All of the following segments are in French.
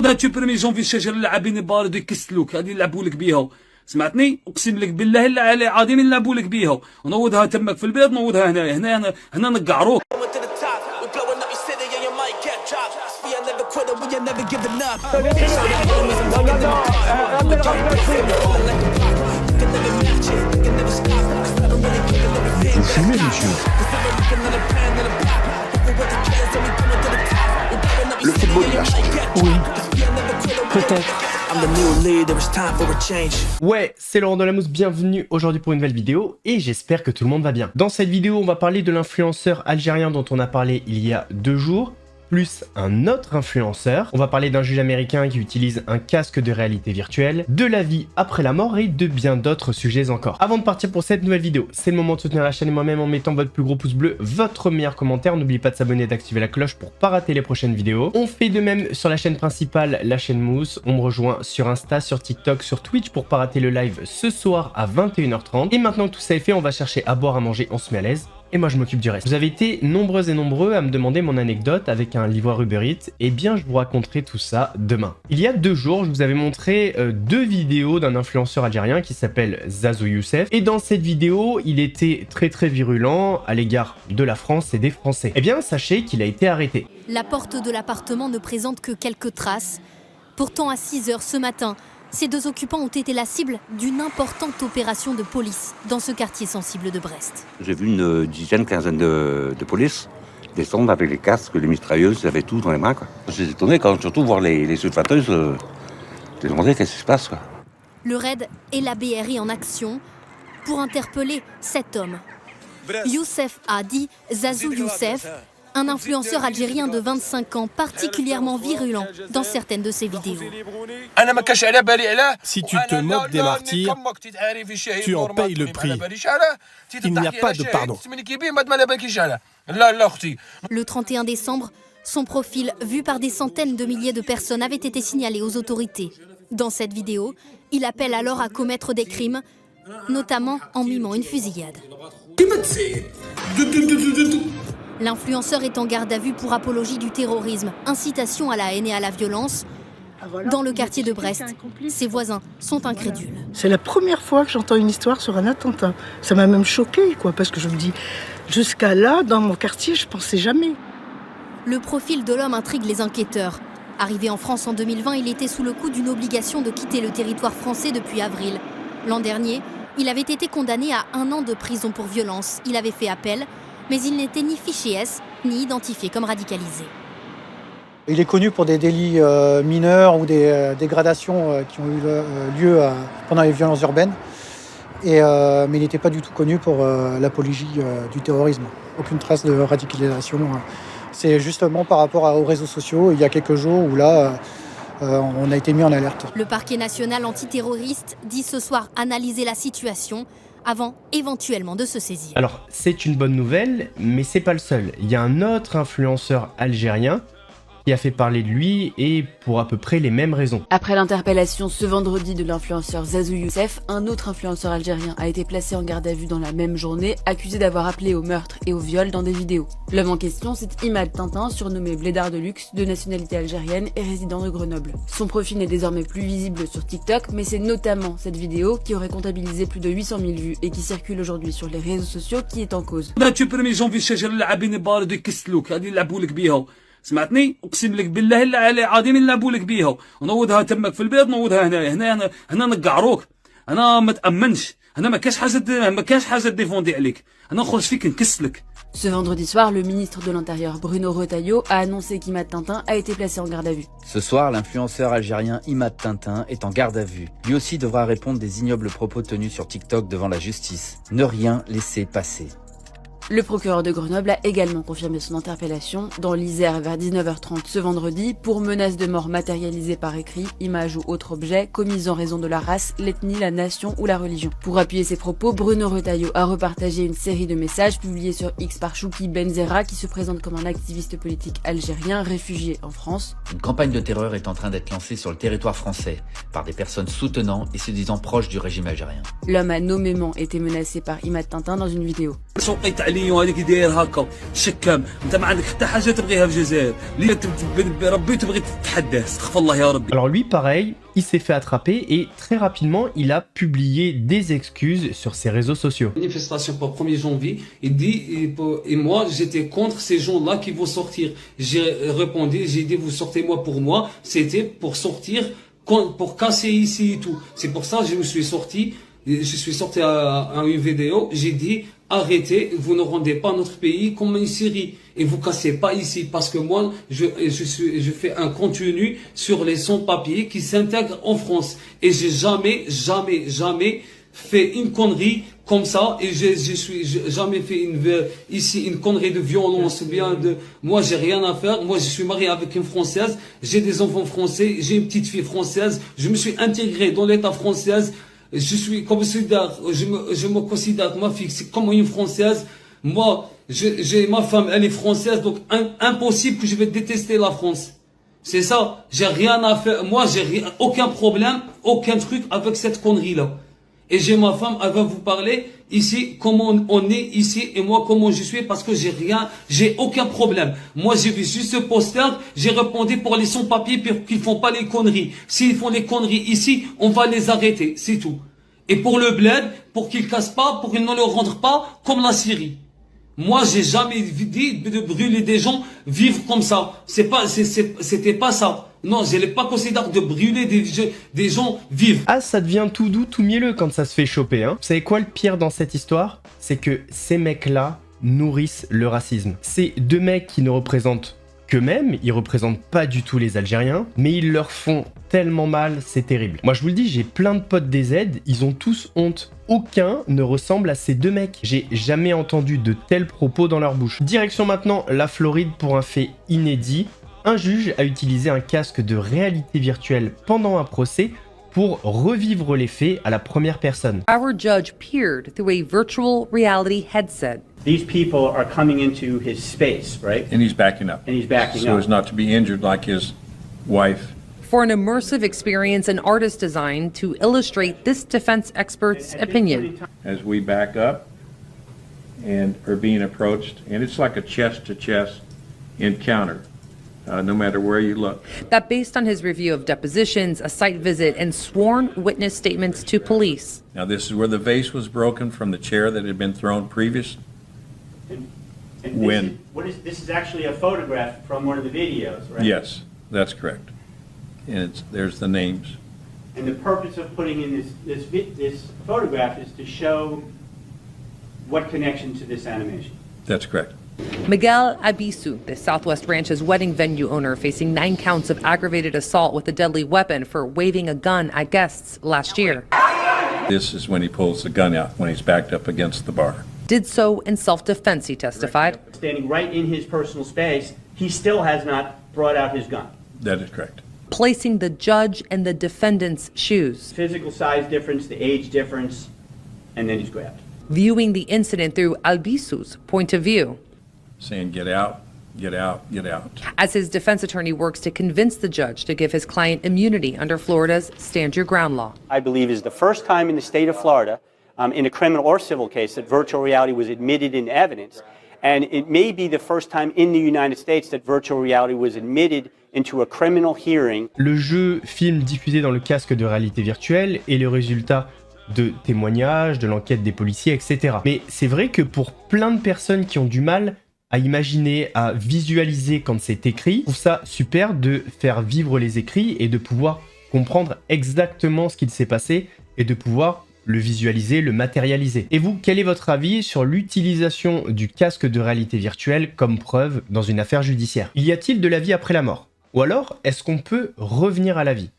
هادشي بريمي جونفي الشجر اللاعبين البارد يكسلوك هادي يلعبوا لك بيها سمعتني اقسم لك بالله الا علي عظيم يلعبوا لك بيها ونوضها تمك في البيض نوضها هنا نقعروك Vous fumez, monsieur? Le football il a changé. Oui. Peut-être. Ouais, c'est Laurent Delamousse, bienvenue aujourd'hui pour une nouvelle vidéo et j'espère que tout le monde va bien. Dans cette vidéo, on va parler de l'influenceur algérien dont on a parlé il y a 2 jours, plus un autre influenceur. On va parler d'un juge américain qui utilise un casque de réalité virtuelle, de la vie après la mort et de bien d'autres sujets encore. Avant de partir pour cette nouvelle vidéo, c'est le moment de soutenir la chaîne et moi-même en mettant votre plus gros pouce bleu, votre meilleur commentaire. N'oubliez pas de s'abonner et d'activer la cloche pour pas rater les prochaines vidéos. On fait de même sur la chaîne principale, la chaîne Mousse. On me rejoint sur Insta, sur TikTok, sur Twitch pour pas rater le live ce soir à 21h30. Et maintenant que tout ça est fait, on va chercher à boire, à manger, on se met à l'aise. Et moi je m'occupe du reste. Vous avez été nombreuses et nombreux à me demander mon anecdote avec un livreur Uber Eats, et bien je vous raconterai tout ça demain. Il y a 2 jours, je vous avais montré 2 vidéos d'un influenceur algérien qui s'appelle Zazou Youssef, et dans cette vidéo, il était très virulent à l'égard de la France et des Français. Eh bien sachez qu'il a été arrêté. La porte de l'appartement ne présente que quelques traces. Pourtant à 6 h ce matin, ces 2 occupants ont été la cible d'une importante opération de police dans ce quartier sensible de Brest. J'ai vu une dizaine, quinzaine de police descendre avec les casques, les mitrailleuses, ils avaient tout dans les mains. J'étais étonné quand surtout voir les sulfateuses. J'ai demandé qu'est-ce qui se passe. Le raid et la BRI en action pour interpeller cet homme. Youssef A dit Zazou Youssef, un influenceur algérien de 25 ans particulièrement virulent dans certaines de ses vidéos. Si tu te moques des martyrs, tu en payes le prix. Il n'y a pas de pardon. Le 31 décembre, son profil, vu par des centaines de milliers de personnes, avait été signalé aux autorités. Dans cette vidéo, il appelle alors à commettre des crimes, notamment en mimant une fusillade. L'influenceur est en garde à vue pour apologie du terrorisme, incitation à la haine et à la violence. Dans le quartier de Brest, ses voisins sont incrédules. C'est la première fois que j'entends une histoire sur un attentat. Ça m'a même choquée, parce que je me dis, jusqu'à là, dans mon quartier, je pensais jamais. Le profil de l'homme intrigue les enquêteurs. Arrivé en France en 2020, il était sous le coup d'une obligation de quitter le territoire français depuis avril. L'an dernier, il avait été condamné à 1 an de prison pour violence. Il avait fait appel, mais il n'était ni fiché S, ni identifié comme radicalisé. Il est connu pour des délits mineurs ou des dégradations qui ont eu lieu pendant les violences urbaines, mais il n'était pas du tout connu pour l'apologie du terrorisme. Aucune trace de radicalisation. C'est justement par rapport aux réseaux sociaux, il y a quelques jours, où là, on a été mis en alerte. Le parquet national antiterroriste dit ce soir analyser la situation avant éventuellement de se saisir. Alors, c'est une bonne nouvelle, mais c'est pas le seul. Il y a un autre influenceur algérien qui a fait parler de lui et pour à peu près les mêmes raisons. Après l'interpellation ce vendredi de l'influenceur Zazou Youssef, un autre influenceur algérien a été placé en garde à vue dans la même journée, accusé d'avoir appelé au meurtre et au viol dans des vidéos. L'homme en question, c'est Imad Tintin, surnommé Blédard de luxe, de nationalité algérienne et résident de Grenoble. Son profil n'est désormais plus visible sur TikTok, mais c'est notamment cette vidéo qui aurait comptabilisé plus de 800 000 vues et qui circule aujourd'hui sur les réseaux sociaux qui est en cause. سمعتني اقسم لك بالله الا علي عظيم يلعبوا لك بيها ونوضها تمك في البيض نوضها هنا نقعروك انا ما تامنش انا ما كاش حاجه ديفوندي عليك انا نخرج فيك نكسلك. Ce vendredi soir, le ministre de l'Intérieur Bruno Retailleau a annoncé qu'Imad Tintin a été placé en garde à vue. Ce soir, l'influenceur algérien Imad Tintin est en garde à vue. Lui aussi devra répondre des ignobles propos tenus sur TikTok devant la justice. Ne rien laisser passer. Le procureur de Grenoble a également confirmé son interpellation dans l'Isère vers 19h30 ce vendredi pour menaces de mort matérialisées par écrit, images ou autres objets commises en raison de la race, l'ethnie, la nation ou la religion. Pour appuyer ses propos, Bruno Retailleau a repartagé une série de messages publiés sur X par Chouki Benzera qui se présente comme un activiste politique algérien réfugié en France. Une campagne de terreur est en train d'être lancée sur le territoire français par des personnes soutenant et se disant proches du régime algérien. L'homme a nommément été menacé par Imad Tintin dans une vidéo. عليون هذيك داير هكا تشكم انت ما عندك حتى حاجه تبغيها في الجزائر اللي ربي تبغي تتحدى استغفر الله يا ربي. Alors lui pareil, il s'est fait attraper et très rapidement il a publié des excuses sur ses réseaux sociaux. Manifestation pour 1er janvier, il dit et moi j'étais contre ces gens-là qui vont sortir. J'ai répondu, j'ai dit vous sortez pour moi, c'était pour sortir, pour casser ici et tout. C'est pour ça que je suis sorti à une vidéo, j'ai dit arrêtez, vous ne rendez pas notre pays comme une Syrie et vous cassez pas ici parce que moi je fais un contenu sur les sans-papiers qui s'intègrent en France et j'ai jamais fait une connerie comme ça et je suis jamais fait une connerie de violence bien de moi j'ai rien à faire, moi je suis marié avec une française, j'ai des enfants français, j'ai une petite fille française, je me suis intégré dans l'état français. Je suis comme je me considère ma fille c'est comme une française. Moi, j'ai ma femme, elle est française, donc impossible que je vais détester la France. C'est ça. J'ai rien à faire. Moi, aucun problème, aucun truc avec cette connerie-là. Et j'ai ma femme, elle va vous parler ici comment on est ici et moi comment je suis parce que j'ai aucun problème. Moi, j'ai vu juste ce poster, j'ai répondu pour les sans-papiers pour qu'ils font pas les conneries. S'ils font les conneries ici, on va les arrêter, c'est tout. Et pour le bled, pour qu'ils cassent pas, pour qu'ils ne le rendent pas comme la Syrie. Moi, j'ai jamais dit de brûler des gens, vivre comme ça. C'était pas ça. Non, je l'ai pas considéré de brûler des gens vivre. Ah, ça devient tout doux, tout mielleux quand ça se fait choper, hein. Vous savez quoi le pire dans cette histoire? C'est que ces mecs-là nourrissent le racisme. C'est deux mecs qui ne représentent qu'eux-mêmes, ils représentent pas du tout les Algériens, mais ils leur font tellement mal, c'est terrible. Moi je vous le dis, j'ai plein de potes des Z, ils ont tous honte. Aucun ne ressemble à ces deux mecs. J'ai jamais entendu de tels propos dans leur bouche. Direction maintenant la Floride pour un fait inédit. Un juge a utilisé un casque de réalité virtuelle pendant un procès pour revivre les faits à la première personne. Our judge peered through a virtual reality headset. These people are coming into his space, right? And he's backing up. And he's backing so up. as not to be injured like his wife. For an immersive experience an artist designed to illustrate this defense expert's opinion. As we back up and are being approached, and it's like a chest-to-chest encounter. No matter where you look. That based on his review of depositions, a site visit, and sworn witness statements to police. Now this is where the vase was broken from the chair that had been thrown previous. And this is actually a photograph from one of the videos, right? Yes, that's correct. And there's the names. And the purpose of putting in this photograph is to show what connection to this animation. That's correct. Miguel Abisu, the Southwest Ranch's wedding venue owner, facing 9 counts of aggravated assault with a deadly weapon for waving a gun at guests last year. This is when he pulls the gun out, when he's backed up against the bar. Did so in self-defense, he testified. Standing right in his personal space, he still has not brought out his gun. That is correct. Placing the judge in the defendant's shoes. Physical size difference, the age difference, and then he's grabbed. Viewing the incident through Albisu's point of view. Saying, get out, get out, get out. As his defense attorney works to convince the judge to give his client immunity under Florida's Stand Your Ground law. I believe is the first time in the state of Florida, in a criminal or civil case, that virtual reality was admitted in evidence. And it may be the first time in the United States that virtual reality was admitted into a criminal hearing. Le jeu film diffusé dans le casque de réalité virtuelle est le résultat de témoignages, de l'enquête des policiers, etc. Mais c'est vrai que pour plein de personnes qui ont du mal à imaginer, à visualiser quand c'est écrit, je trouve ça super de faire vivre les écrits et de pouvoir comprendre exactement ce qu'il s'est passé et de pouvoir le visualiser, le matérialiser. Et vous, quel est votre avis sur l'utilisation du casque de réalité virtuelle comme preuve dans une affaire judiciaire? Y a-t-il de la vie après la mort? Ou alors, est-ce qu'on peut revenir à la vie?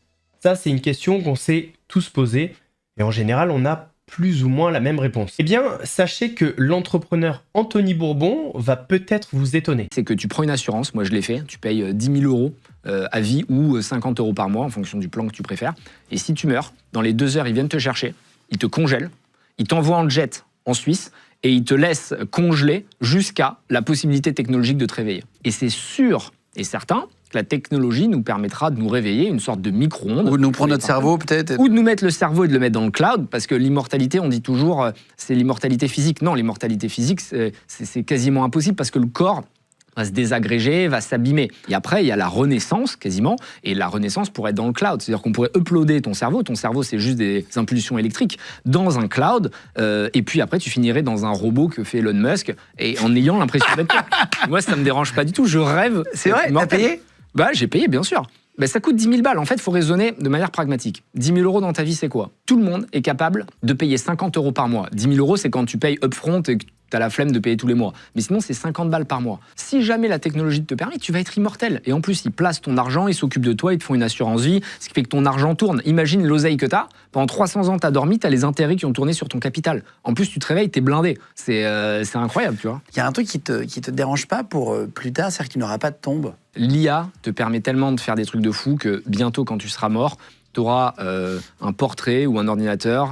Ça, c'est une question qu'on s'est tous posée et en général, on a plus ou moins la même réponse. Eh bien, sachez que l'entrepreneur Anthony Bourbon va peut-être vous étonner. C'est que tu prends une assurance, moi je l'ai fait, tu payes 10 000 euros à vie ou 50 euros par mois en fonction du plan que tu préfères. Et si tu meurs, dans les 2 heures, ils viennent te chercher, ils te congèlent, ils t'envoient en jet en Suisse et ils te laissent congeler jusqu'à la possibilité technologique de te réveiller. Et c'est sûr et certain que la technologie nous permettra de nous réveiller, une sorte de micro-ondes. Ou de nous prendre notre cerveau peut-être. Ou de nous mettre le cerveau et de le mettre dans le cloud, parce que l'immortalité, on dit toujours, c'est l'immortalité physique. Non, l'immortalité physique, c'est quasiment impossible, parce que le corps va se désagréger, va s'abîmer. Et après, il y a la renaissance, quasiment, et la renaissance pourrait être dans le cloud. C'est-à-dire qu'on pourrait uploader ton cerveau, c'est juste des impulsions électriques, dans un cloud, et puis après, tu finirais dans un robot que fait Elon Musk, et en ayant l'impression d'être toi. Moi, ça me dérange pas du tout, je rêve. C'est vrai, t'as payé ? Bah, j'ai payé, bien sûr. Ben, ça coûte 10 000 balles. En fait, il faut raisonner de manière pragmatique. 10 000 euros dans ta vie, c'est quoi? Tout le monde est capable de payer 50 euros par mois. 10 000 euros, c'est quand tu payes upfront et que tu as la flemme de payer tous les mois. Mais sinon, c'est 50 balles par mois. Si jamais la technologie te permet, tu vas être immortel. Et en plus, ils placent ton argent, ils s'occupent de toi, ils te font une assurance vie, ce qui fait que ton argent tourne. Imagine l'oseille que tu as. Pendant 300 ans, tu as dormi, tu as les intérêts qui ont tourné sur ton capital. En plus, tu te réveilles, tu es blindé. C'est incroyable, tu vois. Il y a un truc qui te dérange pas pour plus tard, c'est-à-dire que tu n'auras pas de tombe. L'IA te permet tellement de faire des trucs de fou que bientôt, quand tu seras mort, tu auras un portrait ou un ordinateur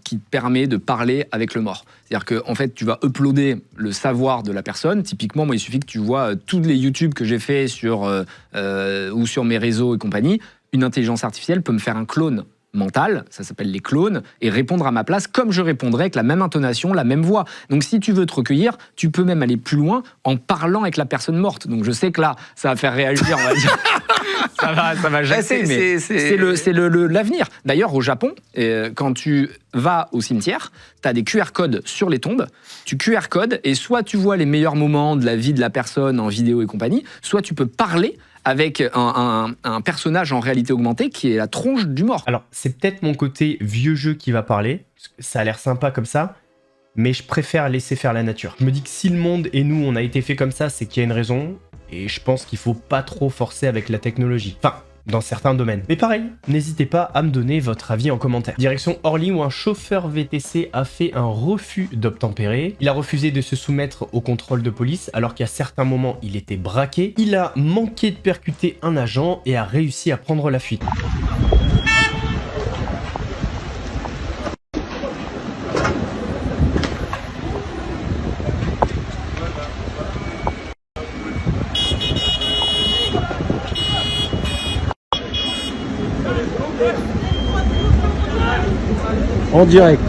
qui te permet de parler avec le mort. C'est-à-dire que en fait, tu vas uploader le savoir de la personne. Typiquement, moi, il suffit que tu vois tous les YouTube que j'ai fait ou sur mes réseaux et compagnie. Une intelligence artificielle peut me faire un clone mental, ça s'appelle les clones, et répondre à ma place comme je répondrais avec la même intonation, la même voix. Donc si tu veux te recueillir, tu peux même aller plus loin en parlant avec la personne morte. Donc je sais que là, ça va faire réagir, on va dire. ça va jaser, mais c'est l'avenir. D'ailleurs, au Japon, quand tu vas au cimetière, tu as des QR codes sur les tombes, tu QR codes, et soit tu vois les meilleurs moments de la vie de la personne en vidéo et compagnie, soit tu peux parler avec un personnage en réalité augmentée qui est la tronche du mort. Alors, c'est peut-être mon côté vieux jeu qui va parler, parce que ça a l'air sympa comme ça, mais je préfère laisser faire la nature. Je me dis que si le monde et nous, on a été fait comme ça, c'est qu'il y a une raison, et je pense qu'il faut pas trop forcer avec la technologie. Enfin, dans certains domaines. Mais pareil, n'hésitez pas à me donner votre avis en commentaire. Direction Orly, où un chauffeur VTC a fait un refus d'obtempérer. Il a refusé de se soumettre au contrôle de police, alors qu'à certains moments, il était braqué. Il a manqué de percuter un agent et a réussi à prendre la fuite. En direct.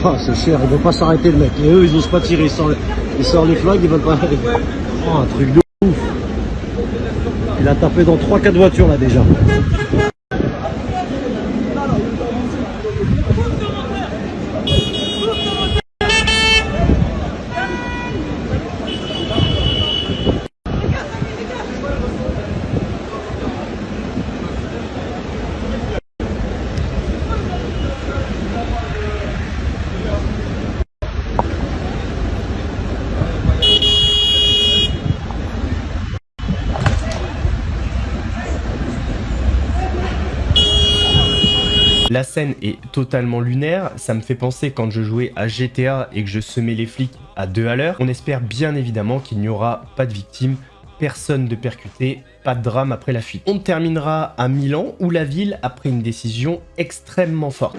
Oh, c'est cher, ils vont pas s'arrêter le mec. Et eux, ils osent pas tirer. Ils sortent les flingues, ils veulent pas. Oh, un truc de ouf. Il a tapé dans 3-4 voitures là déjà. La scène est totalement lunaire, ça me fait penser quand je jouais à GTA et que je semais les flics à 2 à l'heure. On espère bien évidemment qu'il n'y aura pas de victimes, personne de percuté, pas de drame après la fuite. On terminera à Milan où la ville a pris une décision extrêmement forte.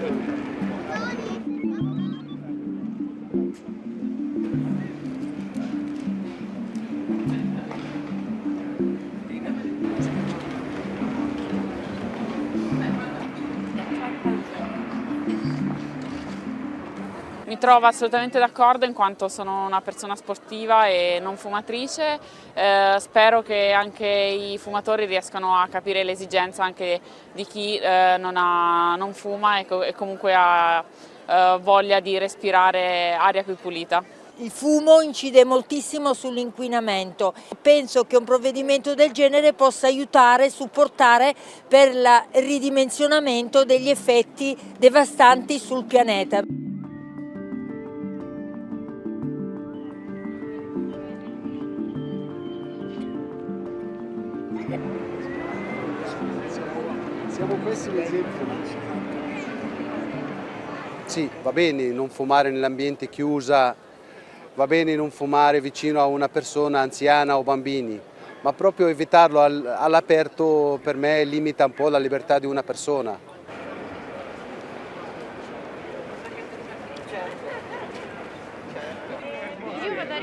Mi trovo assolutamente d'accordo in quanto sono una persona sportiva e non fumatrice, spero che anche i fumatori riescano a capire l'esigenza anche di chi non fuma e comunque ha voglia di respirare aria più pulita. Il fumo incide moltissimo sull'inquinamento. Penso che un provvedimento del genere possa aiutare e supportare per il ridimensionamento degli effetti devastanti sul pianeta. Siamo questi l'esempio. Sì, va bene non fumare nell'ambiente chiuso, va bene non fumare vicino a una persona anziana o bambini, ma proprio evitarlo all'aperto per me limita un po' la libertà di una persona. Io vado a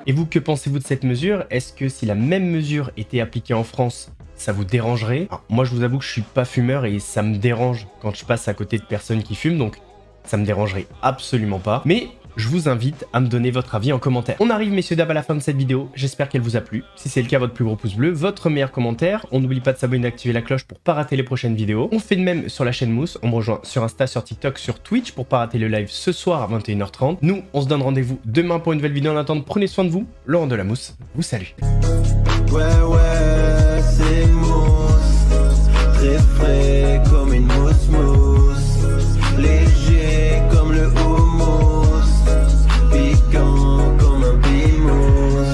Et vous, que pensez-vous de cette mesure? Est-ce que si la même mesure était appliquée en France, ça vous dérangerait? Alors, moi, je vous avoue que je suis pas fumeur et ça me dérange quand je passe à côté de personnes qui fument, donc ça me dérangerait absolument pas. Mais je vous invite à me donner votre avis en commentaire. On arrive, messieurs, dames, à la fin de cette vidéo. J'espère qu'elle vous a plu. Si c'est le cas, votre plus gros pouce bleu, votre meilleur commentaire. On n'oublie pas de s'abonner et d'activer la cloche pour pas rater les prochaines vidéos. On fait de même sur la chaîne Mousse. On me rejoint sur Insta, sur TikTok, sur Twitch pour pas rater le live ce soir à 21h30. Nous, on se donne rendez-vous demain pour une nouvelle vidéo. En attendant, prenez soin de vous. Laurent de la Mousse vous salue. Ouais, c'est mousse. Très frais comme une mousse. Léger comme le houmous. Piquant comme un bimous.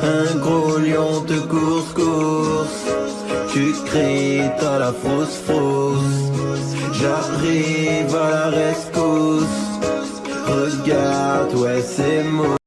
Un gros lion te course. Tu cries, t'as la fausse. J'arrive à la rescousse. Regarde, ouais c'est mousse.